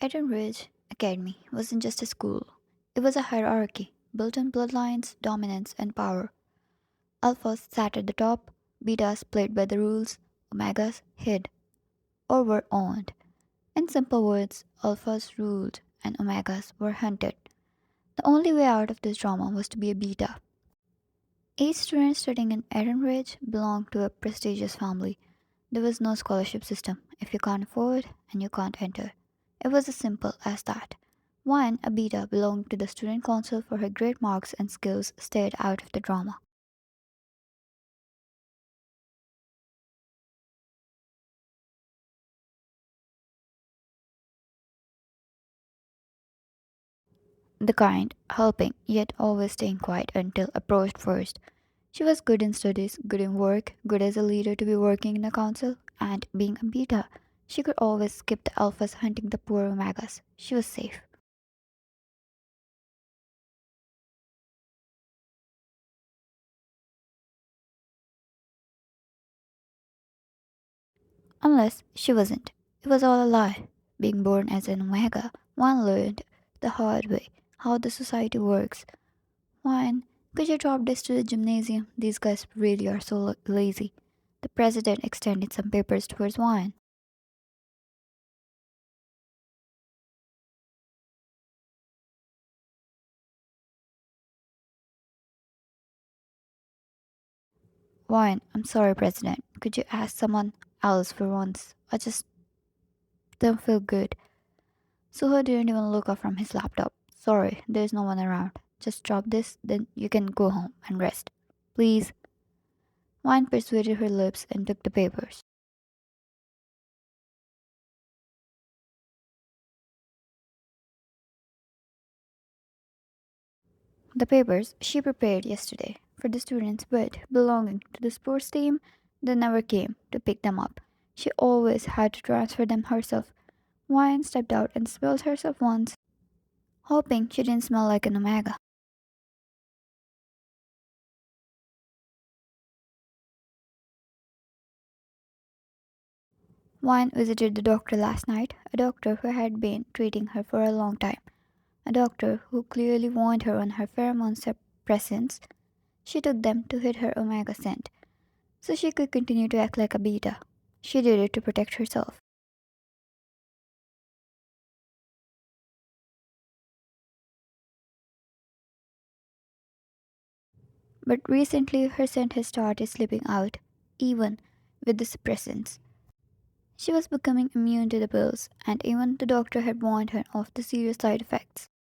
Eden Ridge Academy wasn't just a school, it was a hierarchy built on bloodlines, dominance, and power. Alphas sat at the top, betas played by the rules, omegas hid or were owned. In simple words, alphas ruled and omegas were hunted. The only way out of this drama was to be a beta. Each student studying in Eden Ridge belonged to a prestigious family. There was no scholarship system. If you can't afford and you can't enter. It was as simple as that. One, a beta belonged to the student council for her great marks and skills stayed out of the drama. The kind, helping, yet always staying quiet until approached first. She was good in studies, good in work, good as a leader to be working in a council, and being a beta, she could always skip the alphas hunting the poor omegas. She was safe. Unless she wasn't. It was all a lie. Being born as an omega, one learned the hard way how the society works. One, could you drop this to the gymnasium? These guys really are so lazy. The president extended some papers towards one. One, I'm sorry, President. Could you ask someone else for once? I just don't feel good. Suho didn't even look up from his laptop. Sorry, there's no one around. Just drop this, then you can go home and rest. Please. Wine persuaded her lips and took the papers. The papers she prepared yesterday for the students, but belonging to the sports team, they never came to pick them up. She always had to transfer them herself. Wine stepped out and spilled herself once, hoping she didn't smell like an omega. Wine visited the doctor last night, a doctor who had been treating her for a long time, a doctor who clearly warned her on her pheromone suppressants. She took them to hit her omega scent, so she could continue to act like a beta. She did it to protect herself. But recently her scent has started slipping out, even with the suppressants. She was becoming immune to the pills, and even the doctor had warned her of the serious side effects.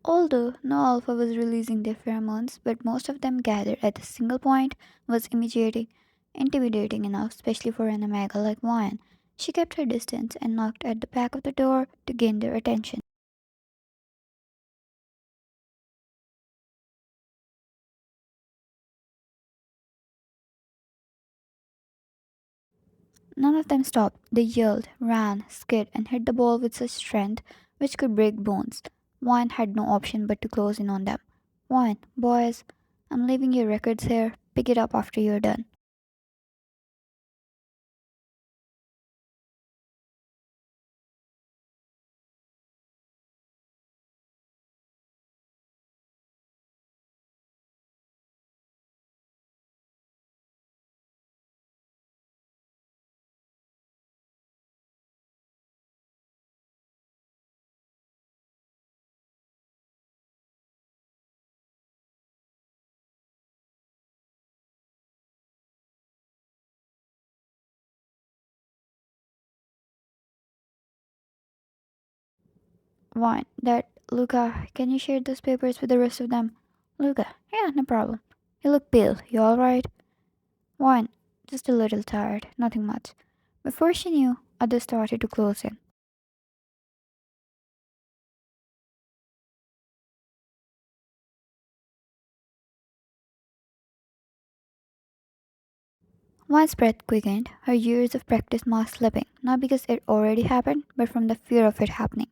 Although no alpha was releasing their pheromones, but most of them gathered at a single point was intimidating enough, especially for an omega like Lion. She kept her distance and knocked at the back of the door to gain their attention. None of them stopped. They yelled, ran, skid, and hit the ball with such strength which could break bones. One had no option but to close in on them. One, boys, I'm leaving your records here. Pick it up after you're done. One, that Luca, can you share those papers with the rest of them? Luca, yeah, no problem. You look pale. You alright? One, just a little tired, nothing much. Before she knew, others started to close in. One's breath quickened, her years of practice mask slipping, not because it already happened, but from the fear of it happening.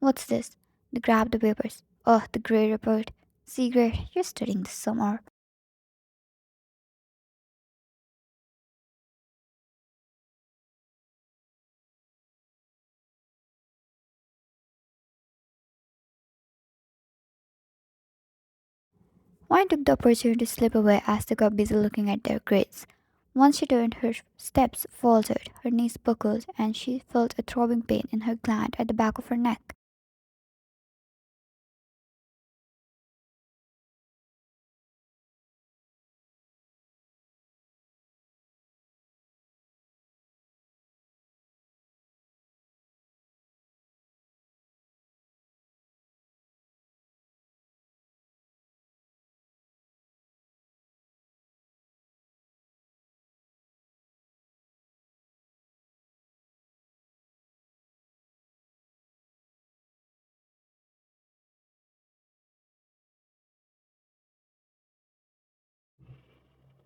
What's this? They grabbed the papers. Oh, the grade report. Secret, you're studying this summer. Wine took the opportunity to slip away as they got busy looking at their grades. Once she turned, her steps faltered, her knees buckled, and she felt a throbbing pain in her gland at the back of her neck.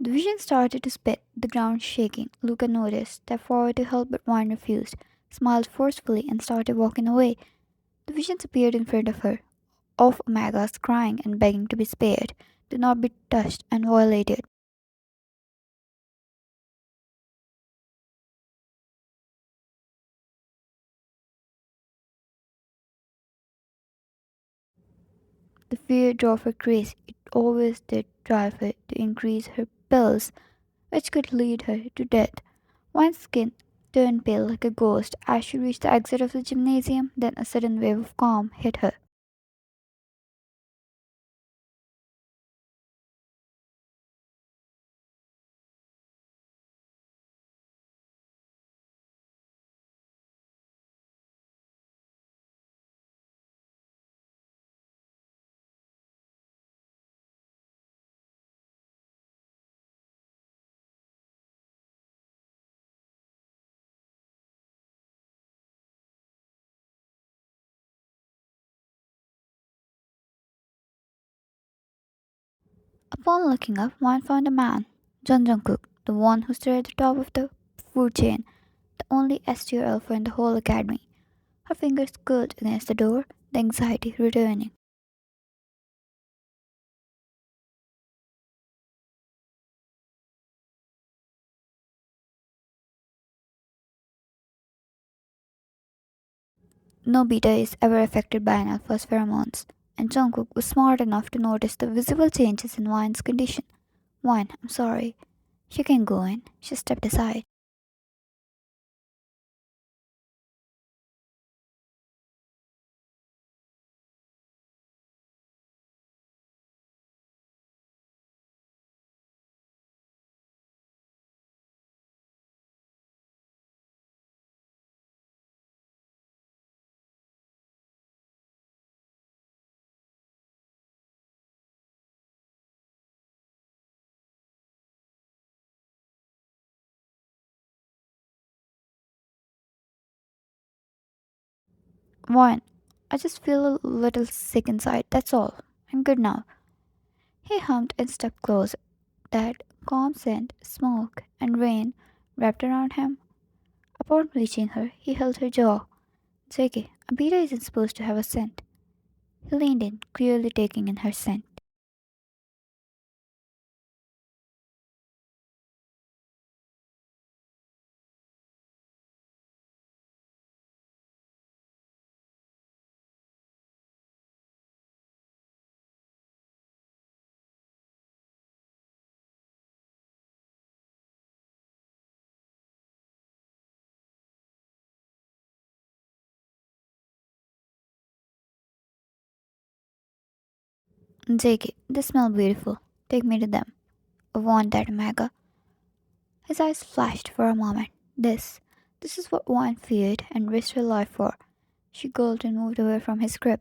The vision started to spit, the ground shaking. Luca noticed, stepped forward to help, but Wine refused, smiled forcefully, and started walking away. The visions appeared in front of her, of Omegas crying and begging to be spared, to not be touched and violated. The fear drove her crazy. It always did drive her to increase her pills, which could lead her to death. One's skin turned pale like a ghost as she reached the exit of the gymnasium, then a sudden wave of calm hit her. Upon looking up, one found a man, Jungkook, the one who stood at the top of the food chain, the only S-tier alpha in the whole academy. Her fingers curled against the door, the anxiety returning. No beta is ever affected by an alpha's pheromones, and Jungkook was smart enough to notice the visible changes in Wine's condition. Wine, I'm sorry. You can go in. She stepped aside. Wine, I just feel a little sick inside, that's all. I'm good now. He hummed and stepped close. That calm scent, smoke, and rain wrapped around him. Upon reaching her, he held her jaw. JK, a beta isn't supposed to have a scent. He leaned in, clearly taking in her scent. JK, they smell beautiful. Take me to them. I want that Omega. His eyes flashed for a moment. This is what one feared and risked her life for. She gulped and moved away from his grip.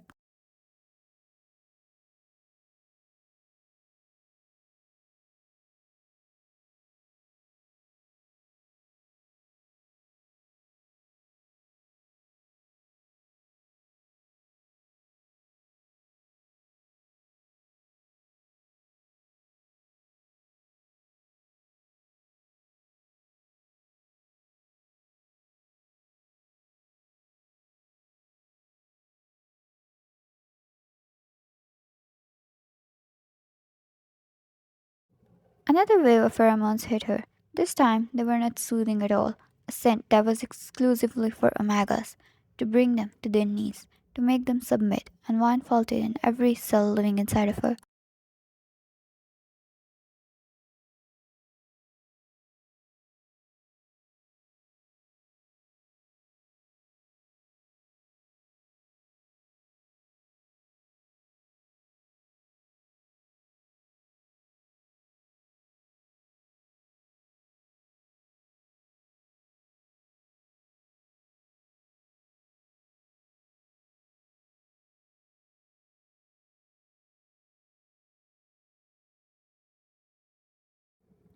Another wave of pheromones hit her. This time, they were not soothing at all. A scent that was exclusively for omegas, to bring them to their knees, to make them submit, and wine felt it in every cell living inside of her.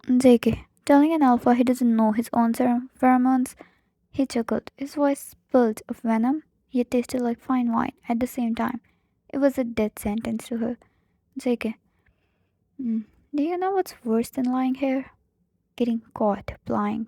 JK, telling an alpha he doesn't know his own pheromones, he chuckled. His voice spilled of venom, yet tasted like fine wine at the same time. It was a death sentence to her. JK, mm, do you know what's worse than lying here? Getting caught lying.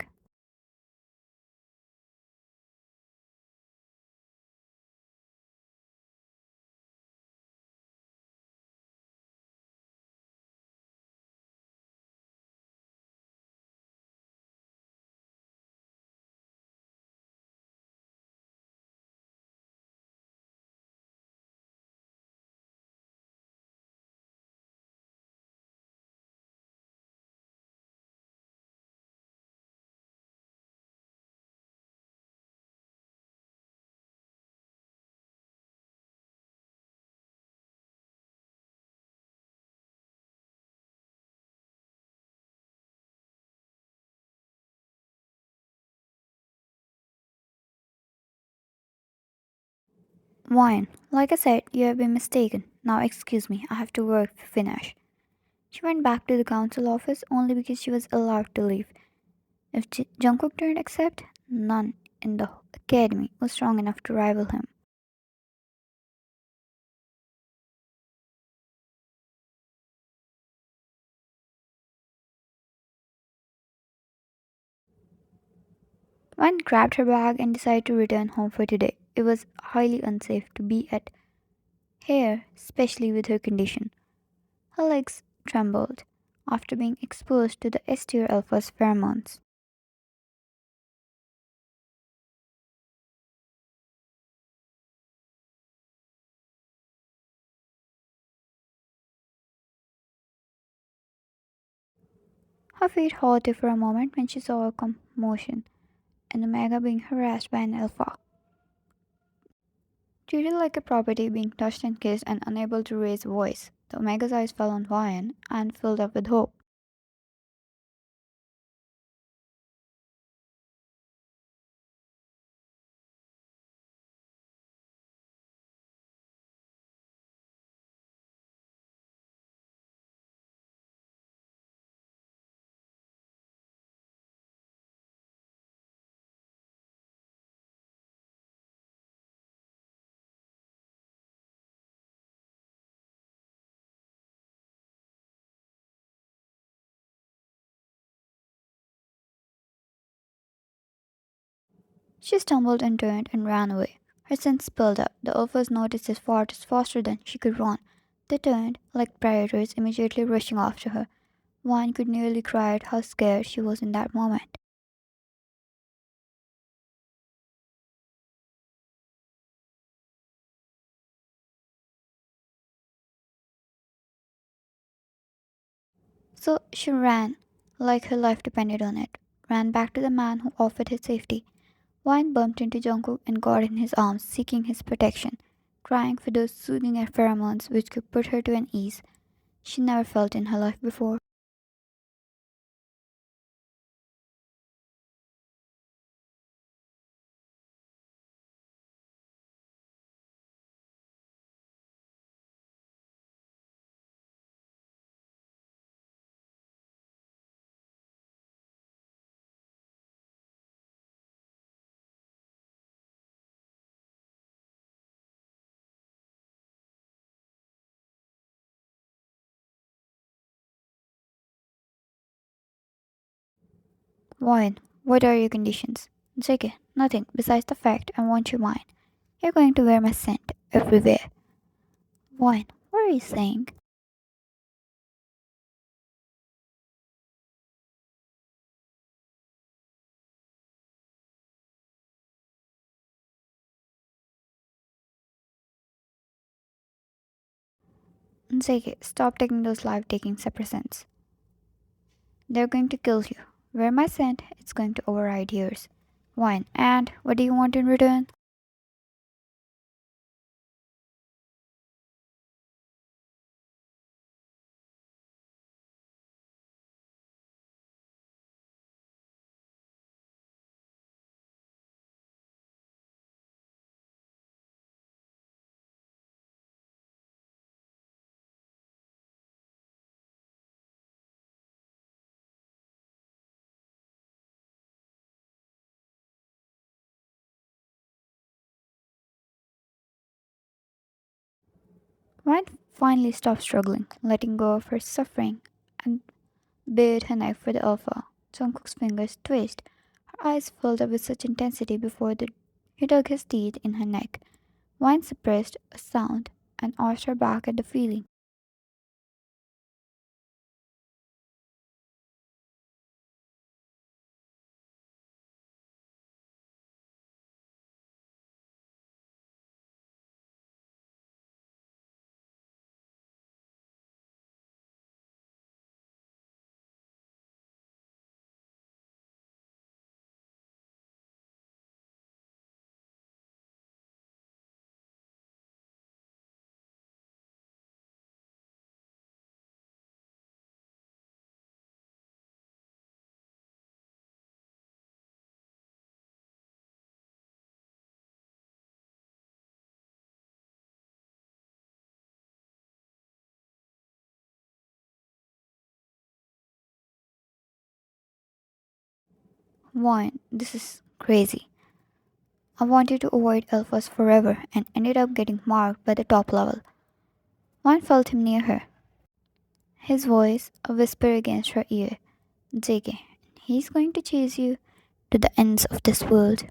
Wine. Like I said, you have been mistaken. Now excuse me, I have to work to finish. She went back to the council office only because she was allowed to leave. If Jungkook didn't accept, none in the academy was strong enough to rival him. Wan grabbed her bag and decided to return home for today. It was highly unsafe to be at here, especially with her condition. Her legs trembled after being exposed to the S-tier alpha's pheromones. Her feet halted for a moment when she saw a commotion, an omega being harassed by an alpha. Treated like a property being touched and kissed and unable to raise a voice, the omega's eyes fell on Vian and filled up with hope. She stumbled and turned and ran away. Her scent spilled up. The alphas noticed this fart was faster than she could run. They turned, like predators, immediately rushing after her. One could nearly cry out how scared she was in that moment. So she ran, like her life depended on it, ran back to the man who offered her safety. Wine bumped into Jungkook and got in his arms, seeking his protection, crying for those soothing pheromones which could put her to an ease she never felt in her life before. Wine, what are your conditions? JK, nothing besides the fact I want you mine. You're going to wear my scent everywhere. Wine, what are you saying? Zeke, stop taking those life-taking suppressants. They're going to kill you. Where my scent, it's going to override yours. Wine, and what do you want in return? Wine finally stopped struggling, letting go of her suffering, and bared her knife for the alpha. Jungkook's fingers twitched. Her eyes filled up with such intensity before he dug his teeth in her neck. Wine suppressed a sound and arched her back at the feeling. Wine, this is crazy. I wanted to avoid alphas forever and ended up getting marked by the top level. Wine felt him near her, his voice a whisper against her ear. JK, he's going to chase you to the ends of this world.